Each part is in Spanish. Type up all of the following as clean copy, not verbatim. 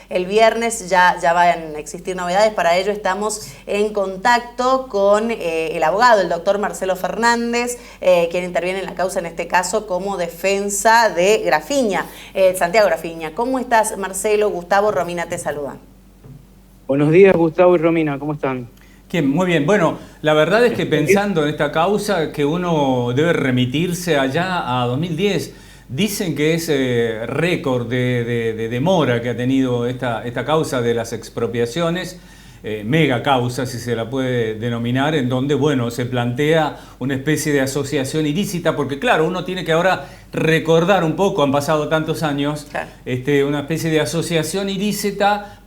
el viernes. Ya van a existir novedades. Para ello estamos en contacto con el abogado, el doctor Marcelo Fernández, quien interviene en la causa en este caso como defensa de Grafiña, Santiago Grafiña. ¿Cómo estás, Marcelo? Gustavo, Romina te saludan. Buenos días, Gustavo y Romina, ¿cómo están? Muy bien. Bueno, la verdad es que pensando en esta causa, que uno debe remitirse allá a 2010. Dicen que es récord de demora que ha tenido esta causa de las expropiaciones, mega causa, si se la puede denominar, en donde, bueno, se plantea una especie de asociación ilícita, porque claro, uno tiene que ahora recordar un poco, han pasado tantos años, Claro. Una especie de asociación ilícita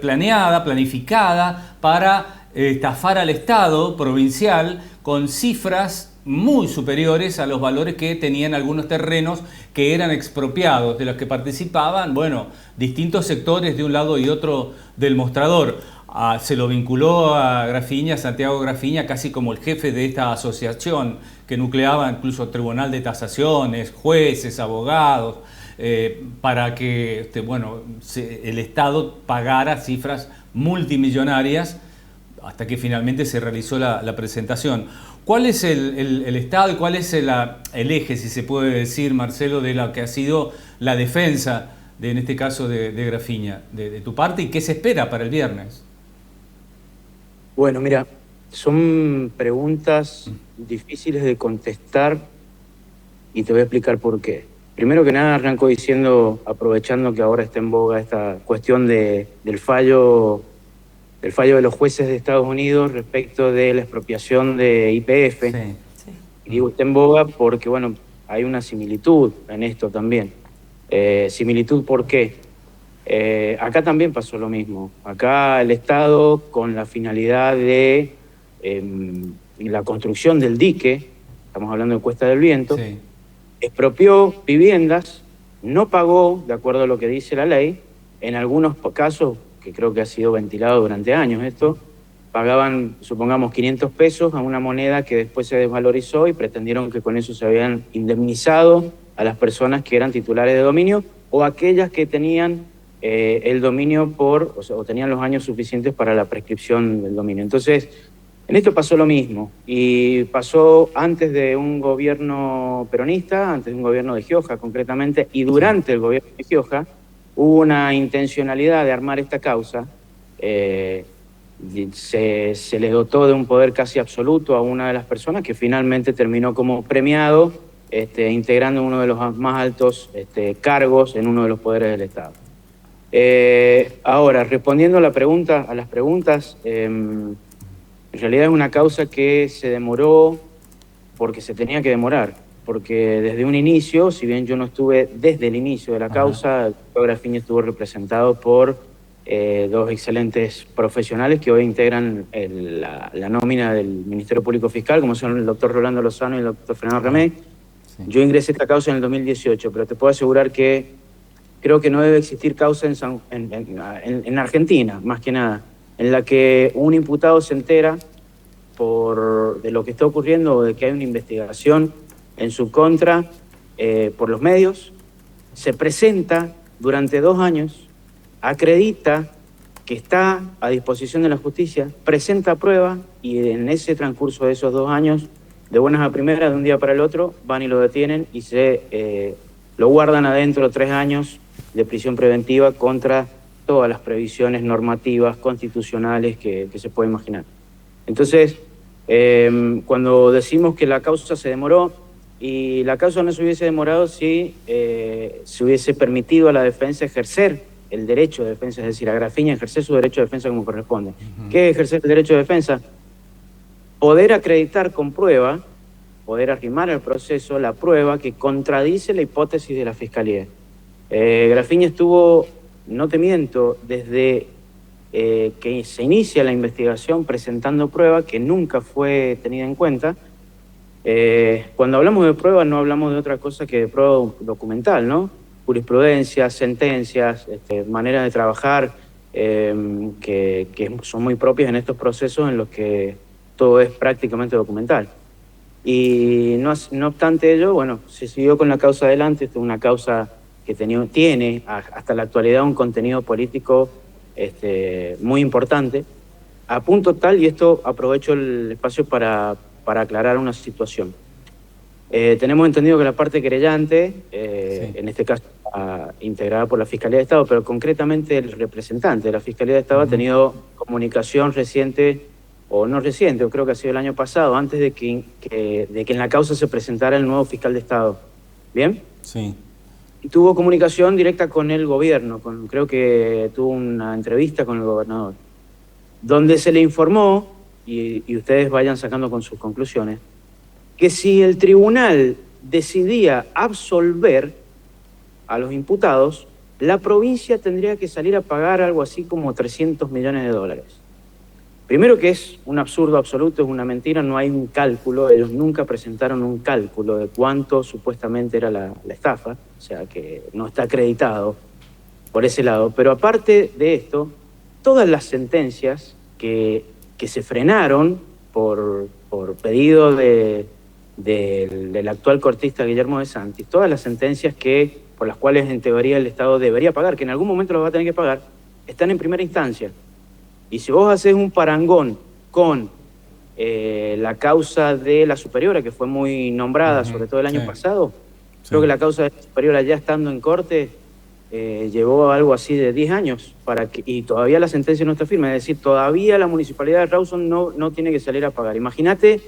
planeada, planificada para estafar al Estado provincial con cifras muy superiores a los valores que tenían algunos terrenos que eran expropiados, de los que participaban, bueno, distintos sectores de un lado y otro del mostrador. Se lo vinculó a Grafiña, Santiago Grafiña, casi como el jefe de esta asociación que nucleaba incluso tribunal de tasaciones, jueces, abogados, para que el Estado pagara cifras multimillonarias hasta que finalmente se realizó la presentación. ¿Cuál es el Estado y cuál es el eje, si se puede decir, Marcelo, de lo que ha sido la defensa, en este caso de Grafiña, de tu parte, y qué se espera para el viernes? Bueno, mira, son preguntas difíciles de contestar y te voy a explicar por qué. Primero que nada, arranco diciendo, aprovechando que ahora está en boga esta cuestión del fallo de los jueces de Estados Unidos respecto de la expropiación de YPF. Sí. Y digo está en boga porque, bueno, hay una similitud en esto también. ¿Similitud por qué? Acá también pasó lo mismo. Acá el Estado, con la finalidad de la construcción del dique, estamos hablando de Cuesta del Viento, Sí. expropió viviendas, no pagó, de acuerdo a lo que dice la ley, en algunos casos, que creo que ha sido ventilado durante años esto, pagaban, supongamos, 500 pesos a una moneda que después se desvalorizó y pretendieron que con eso se habían indemnizado a las personas que eran titulares de dominio o aquellas que tenían el dominio o tenían los años suficientes para la prescripción del dominio. Entonces, en esto pasó lo mismo y pasó antes de un gobierno peronista, antes de un gobierno de Gioja concretamente, y durante el gobierno de Gioja hubo una intencionalidad de armar esta causa. Se le dotó de un poder casi absoluto a una de las personas que finalmente terminó como premiado, integrando uno de los más altos cargos en uno de los poderes del Estado. Ahora, respondiendo a las preguntas, en realidad es una causa que se demoró porque se tenía que demorar, porque desde un inicio, si bien yo no estuve desde el inicio de la causa, el doctor Grafiña estuvo representado por dos excelentes profesionales que hoy integran la nómina del Ministerio Público Fiscal, como son el doctor Rolando Lozano y el doctor Fernando Remey. Sí. Yo ingresé a esta causa en el 2018, pero te puedo asegurar que creo que no debe existir causa en Argentina, más que nada, en la que un imputado se entera de lo que está ocurriendo o de que hay una investigación en su contra por los medios, se presenta durante 2 años, acredita que está a disposición de la justicia, presenta prueba y en ese transcurso de esos 2 años, de buenas a primeras, de un día para el otro, van y lo detienen y lo guardan adentro 3 años de prisión preventiva contra todas las previsiones normativas, constitucionales que se puede imaginar. Entonces, cuando decimos que la causa se demoró, y la causa no se hubiese demorado si se hubiese permitido a la defensa ejercer el derecho de defensa, es decir, a Grafiña ejercer su derecho de defensa como corresponde. ¿Qué es ejercer el derecho de defensa? Poder acreditar con prueba, poder arrimar al proceso la prueba que contradice la hipótesis de la Fiscalía. Grafiña estuvo, no te miento, desde que se inicia la investigación presentando prueba que nunca fue tenida en cuenta. Cuando hablamos de prueba no hablamos de otra cosa que de prueba documental, ¿no? Jurisprudencias, sentencias, maneras de trabajar que son muy propias en estos procesos en los que todo es prácticamente documental. Y no obstante ello, bueno, se siguió con la causa adelante. Esta es una causa tiene hasta la actualidad un contenido político muy importante, a punto tal, y esto aprovecho el espacio para aclarar una situación. Tenemos entendido que la parte querellante, en este caso integrada por la Fiscalía de Estado, pero concretamente el representante de la Fiscalía de Estado ha tenido comunicación reciente, o no reciente, yo creo que ha sido el año pasado, antes de que en la causa se presentara el nuevo fiscal de Estado. ¿Bien? Sí. Y tuvo comunicación directa con el gobierno, creo que tuvo una entrevista con el gobernador, donde se le informó, y ustedes vayan sacando con sus conclusiones, que si el tribunal decidía absolver a los imputados, la provincia tendría que salir a pagar algo así como 300 millones de dólares. Primero que es un absurdo absoluto, es una mentira, no hay un cálculo, ellos nunca presentaron un cálculo de cuánto supuestamente era la estafa, o sea que no está acreditado por ese lado. Pero aparte de esto, todas las sentencias que se frenaron por pedido del actual cortista Guillermo de Santis, todas las sentencias por las cuales en teoría el Estado debería pagar, que en algún momento lo va a tener que pagar, están en primera instancia. Y si vos haces un parangón con la causa de la superiora, que fue muy nombrada, sobre todo el año pasado, creo que la causa de la superiora ya estando en corte llevó algo así de 10 años, y todavía la sentencia no está firme, es decir, todavía la municipalidad de Rawson no tiene que salir a pagar. Imagínate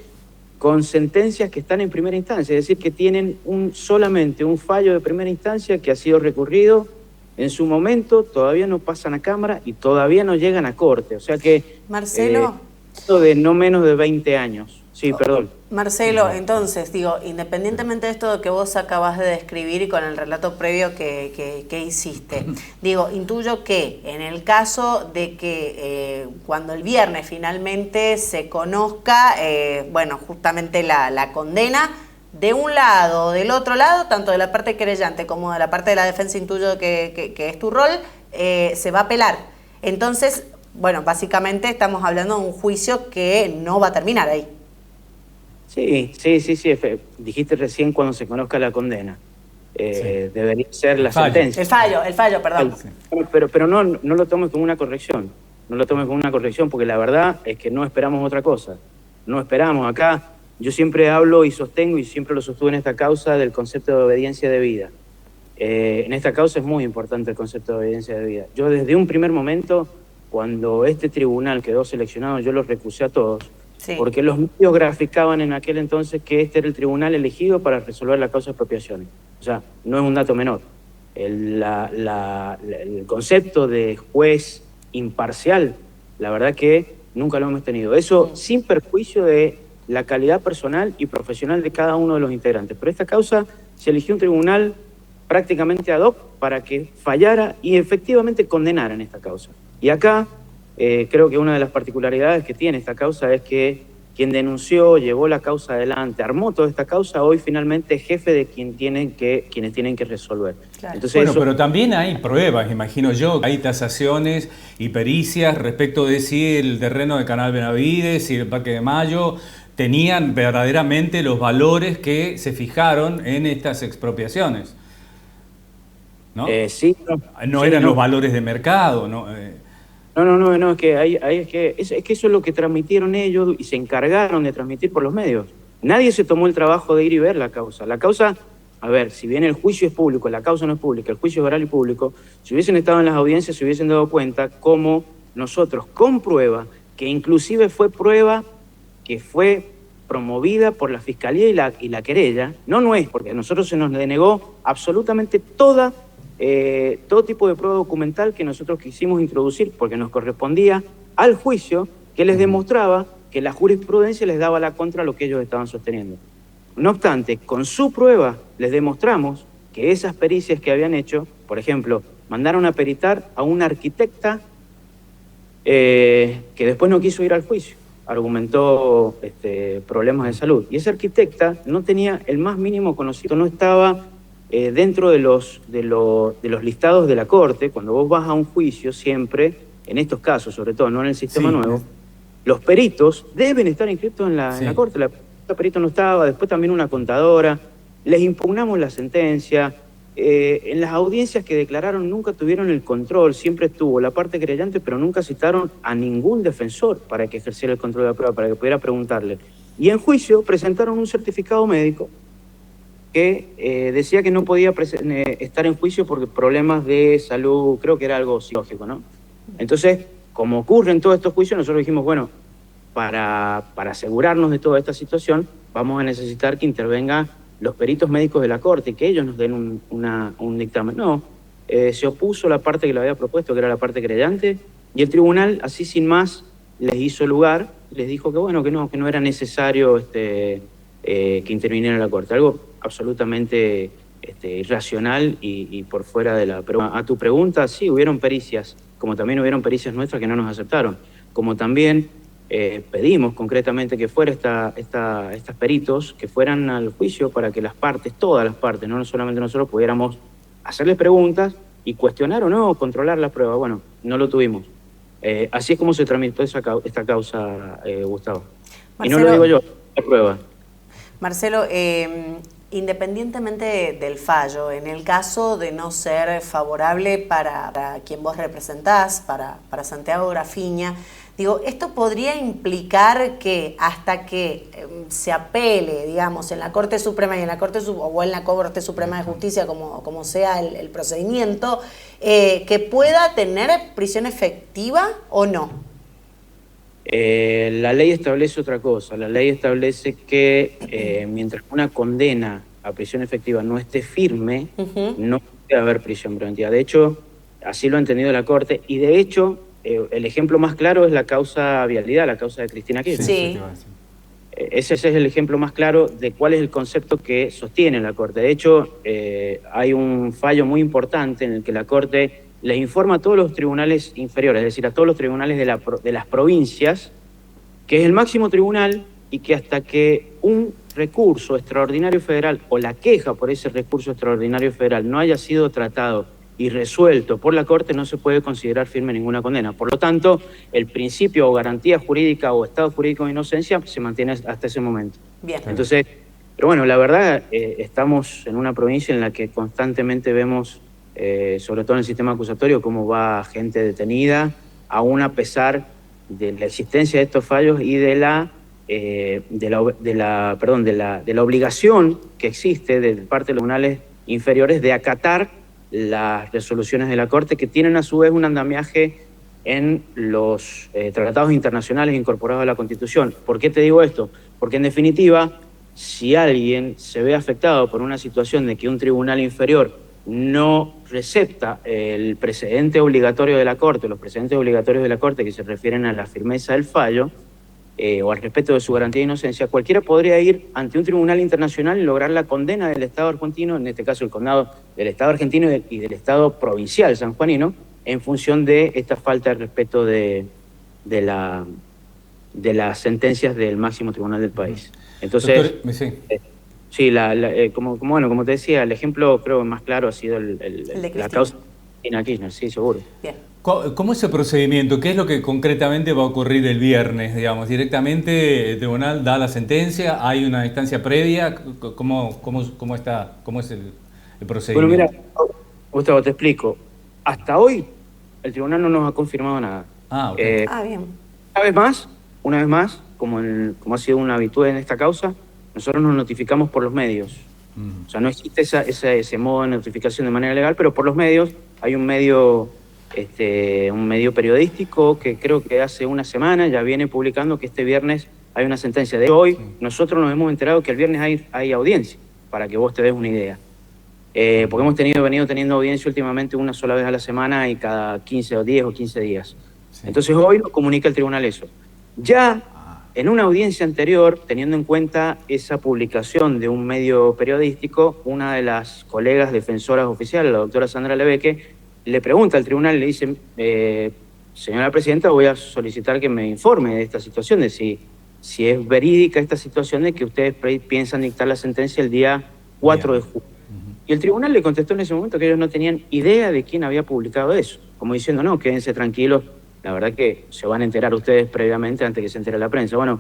con sentencias que están en primera instancia, es decir, que tienen solamente un fallo de primera instancia que ha sido recurrido en su momento, todavía no pasan a Cámara y todavía no llegan a Corte. O sea que... Marcelo... de no menos de 20 años. Sí, perdón. Marcelo, entonces, digo, independientemente de esto que vos acabas de describir y con el relato previo que hiciste, digo, intuyo que en el caso de que cuando el viernes finalmente se conozca, bueno, justamente la condena, de un lado o del otro lado, tanto de la parte querellante como de la parte de la defensa, intuyo que es tu rol, se va a apelar. Entonces, bueno, básicamente estamos hablando de un juicio que no va a terminar ahí. Sí. Dijiste recién cuando se conozca la condena. Debería ser la sentencia. El fallo, perdón. Pero no lo tomes como una corrección. No lo tomes como una corrección, porque la verdad es que no esperamos otra cosa. No esperamos acá. Yo siempre hablo y sostengo, y siempre lo sostuve en esta causa, del concepto de obediencia debida. En esta causa es muy importante el concepto de obediencia debida. Yo desde un primer momento, cuando este tribunal quedó seleccionado, yo los recusé a todos, porque los medios graficaban en aquel entonces que este era el tribunal elegido para resolver la causa de expropiaciones. O sea, no es un dato menor. El concepto de juez imparcial, la verdad que nunca lo hemos tenido. Eso sin perjuicio de la calidad personal y profesional de cada uno de los integrantes. Pero esta causa se eligió un tribunal prácticamente ad hoc para que fallara y efectivamente condenara en esta causa. Y acá creo que una de las particularidades que tiene esta causa es que quien denunció, llevó la causa adelante, armó toda esta causa, hoy finalmente es jefe de quienes tienen que resolver. Claro. Entonces, bueno, pero también hay pruebas, imagino yo, hay tasaciones y pericias respecto de si el terreno de Canal Benavides, si el Parque de Mayo tenían verdaderamente los valores que se fijaron en estas expropiaciones, ¿no? Sí. No eran los valores de mercado, ¿no? No, es que eso es lo que transmitieron ellos y se encargaron de transmitir por los medios. Nadie se tomó el trabajo de ir y ver la causa. La causa, a ver, si bien el juicio es público, la causa no es pública, el juicio es oral y público, si hubiesen estado en las audiencias se hubiesen dado cuenta cómo nosotros, con prueba, que inclusive fue prueba que fue promovida por la Fiscalía y la querella, no es, porque a nosotros se nos denegó absolutamente todo tipo de prueba documental que nosotros quisimos introducir, porque nos correspondía al juicio que les demostraba que la jurisprudencia les daba la contra a lo que ellos estaban sosteniendo. No obstante, con su prueba les demostramos que esas pericias que habían hecho, por ejemplo, mandaron a peritar a una arquitecta que después no quiso ir al juicio, argumentó problemas de salud. Y esa arquitecta no tenía el más mínimo conocimiento, no estaba dentro de los listados de la Corte. Cuando vos vas a un juicio siempre, en estos casos sobre todo, no en el sistema nuevo, los peritos deben estar inscritos en la Corte. La perito no estaba, después también una contadora, les impugnamos la sentencia, en las audiencias que declararon nunca tuvieron el control, siempre estuvo la parte querellante, pero nunca citaron a ningún defensor para que ejerciera el control de la prueba, para que pudiera preguntarle. Y en juicio presentaron un certificado médico que decía que no podía estar en juicio por problemas de salud, creo que era algo psicológico, ¿no? Entonces, como ocurre en todos estos juicios, nosotros dijimos, bueno, para asegurarnos de toda esta situación, vamos a necesitar que intervengan los peritos médicos de la Corte y que ellos nos den un dictamen. No, se opuso la parte que lo había propuesto, que era la parte querellante, y el tribunal, así sin más, les hizo lugar, les dijo que bueno, que no era necesario que interviniera la Corte. Algo absolutamente irracional y por fuera de la... Pero a tu pregunta, sí, hubieron pericias, como también hubieron pericias nuestras que no nos aceptaron, como también pedimos concretamente que fuera estas peritos, que fueran al juicio para que las partes, todas las partes, no solamente nosotros, pudiéramos hacerles preguntas y cuestionar o no, controlar la prueba. Bueno, no lo tuvimos. Así es como se tramitó esta causa, Gustavo. Marcelo, y no lo digo yo, la prueba. Marcelo, independientemente del fallo, en el caso de no ser favorable para quien vos representás, para Santiago Grafiña, digo, ¿esto podría implicar que hasta que se apele, digamos, en la Corte Suprema y en la o en la Corte Suprema de Justicia, como sea el procedimiento, que pueda tener prisión efectiva o no? La ley establece otra cosa. La ley establece que mientras una condena a prisión efectiva no esté firme, no puede haber prisión preventiva. De hecho, así lo ha entendido la Corte, y de hecho, el ejemplo más claro es la causa Vialidad, la causa de Cristina Kirchner. Sí. Ese es el ejemplo más claro de cuál es el concepto que sostiene la Corte. De hecho, hay un fallo muy importante en el que la Corte les informa a todos los tribunales inferiores, es decir, a todos los tribunales de las provincias, que es el máximo tribunal y que hasta que un recurso extraordinario federal o la queja por ese recurso extraordinario federal no haya sido tratado y resuelto por la Corte, no se puede considerar firme ninguna condena. Por lo tanto, el principio o garantía jurídica o estado jurídico de inocencia se mantiene hasta ese momento. Bien. Entonces, pero bueno, la verdad, estamos en una provincia en la que constantemente vemos, sobre todo en el sistema acusatorio, cómo va gente detenida, aún a pesar de la existencia de estos fallos y de la obligación que existe de parte de los tribunales inferiores de acatar las resoluciones de la Corte, que tienen a su vez un andamiaje en los tratados internacionales incorporados a la Constitución. ¿Por qué te digo esto? Porque en definitiva, si alguien se ve afectado por una situación de que un tribunal inferior no recepta el precedente obligatorio de la Corte, los precedentes obligatorios de la Corte que se refieren a la firmeza del fallo o al respeto de su garantía de inocencia, cualquiera podría ir ante un tribunal internacional y lograr la condena del Estado argentino, en este caso el condado del Estado argentino y del Estado provincial sanjuanino, en función de esta falta de respeto de las sentencias del máximo tribunal del país. Entonces, doctor, sí. Sí, como te decía, el ejemplo creo más claro ha sido la causa de Cristina Kirchner, sí, seguro. Bien. ¿Cómo es el procedimiento? ¿Qué es lo que concretamente va a ocurrir el viernes? Digamos, directamente el tribunal da la sentencia, hay una instancia previa, ¿cómo es el procedimiento? Bueno, mira, Gustavo, te explico. Hasta hoy el tribunal no nos ha confirmado nada. Ah, ok. Bien. Una vez más, como ha sido una habitual en esta causa, nosotros nos notificamos por los medios. O sea, no existe ese modo de notificación de manera legal, pero por los medios hay un medio periodístico que creo que hace una semana ya viene publicando que este viernes hay una sentencia. De hoy, nosotros nos hemos enterado que el viernes hay audiencia, para que vos te des una idea. Porque hemos venido teniendo audiencia últimamente una sola vez a la semana y cada 10 o 15 días. Sí. Entonces hoy nos comunica el tribunal eso. Ya en una audiencia anterior, teniendo en cuenta esa publicación de un medio periodístico, una de las colegas defensoras oficiales, la doctora Sandra Lebeque, le pregunta al tribunal, le dice, señora presidenta, voy a solicitar que me informe de esta situación, de si es verídica esta situación de que ustedes piensan dictar la sentencia el día 4 de julio. Y el tribunal le contestó en ese momento que ellos no tenían idea de quién había publicado eso, como diciendo, no, quédense tranquilos, la verdad que se van a enterar ustedes previamente antes que se entere la prensa. Bueno,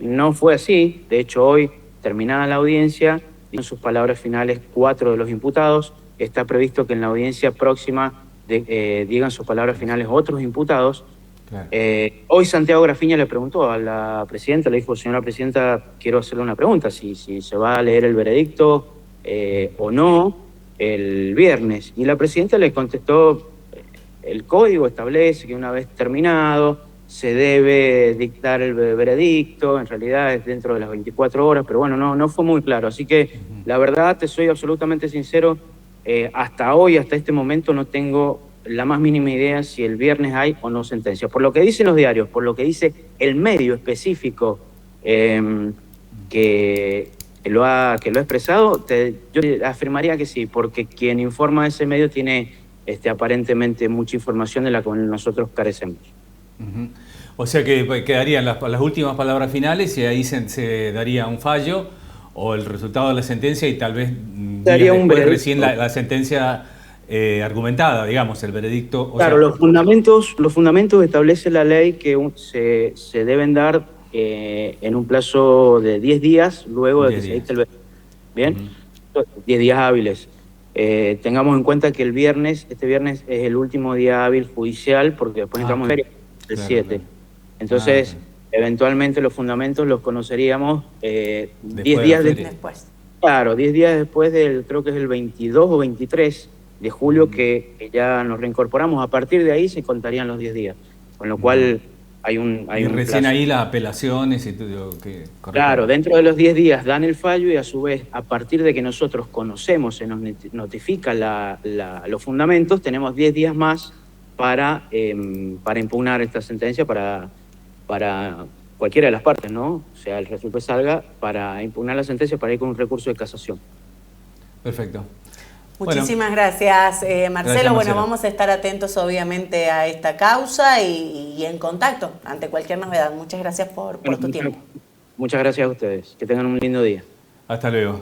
no fue así. De hecho, hoy, terminada la audiencia, en sus palabras finales, 4 de los imputados está previsto que en la audiencia próxima digan sus palabras finales otros imputados. Claro. Hoy Santiago Grafiña le preguntó a la presidenta, le dijo: señora presidenta, quiero hacerle una pregunta, si se va a leer el veredicto o no el viernes. Y la presidenta le contestó: el código establece que una vez terminado se debe dictar el veredicto, en realidad es dentro de las 24 horas, pero bueno, no fue muy claro. Así que la verdad, te soy absolutamente sincero, hasta hoy, hasta este momento, no tengo la más mínima idea si el viernes hay o no sentencia. Por lo que dicen los diarios, por lo que dice el medio específico que lo ha expresado, yo afirmaría que sí, porque quien informa de ese medio tiene aparentemente mucha información de la que nosotros carecemos. O sea que quedarían las últimas palabras finales y ahí se daría un fallo o el resultado de la sentencia y tal vez daría un después veredicto. Recién la sentencia argumentada, digamos, el veredicto. Claro, los fundamentos establece la ley que se deben dar en un plazo de 10 días luego de que se dicte el veredicto. ¿Bien? 10 días hábiles. Tengamos en cuenta que este viernes es el último día hábil judicial, porque después entramos en feria el 7. Claro. Entonces, eventualmente los fundamentos los conoceríamos 10 días después. Claro, 10 días después creo que es el 22 o 23 de julio que ya nos reincorporamos. A partir de ahí se contarían los 10 días, con lo cual hay un recién plazo. Ahí las apelaciones y todo. Claro, dentro de los 10 días dan el fallo y a su vez, a partir de que nosotros conocemos, se nos notifica los fundamentos, tenemos 10 días más para impugnar esta sentencia para cualquiera de las partes, ¿no? O sea, el resultado salga para impugnar la sentencia, para ir con un recurso de casación. Perfecto. Muchísimas gracias, Marcelo. Marcelo. Bueno, vamos a estar atentos obviamente a esta causa y en contacto ante cualquier novedad. Muchas gracias por tu tiempo. Muchas gracias a ustedes. Que tengan un lindo día. Hasta luego.